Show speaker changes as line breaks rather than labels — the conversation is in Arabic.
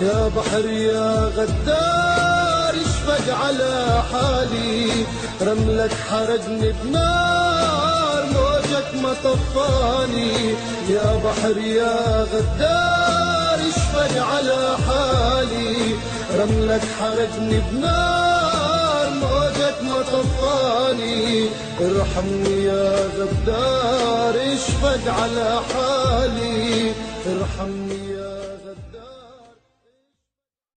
يا بحر يا غدار اشفق على حالي، رملك حرقني بنار موجك ما طفاني. يا بحر يا غدار اشفق على حالي، رملك حرقني بنار موجك ما طفاني. ارحمني يا غدار اشفق على حالي، ارحمني يا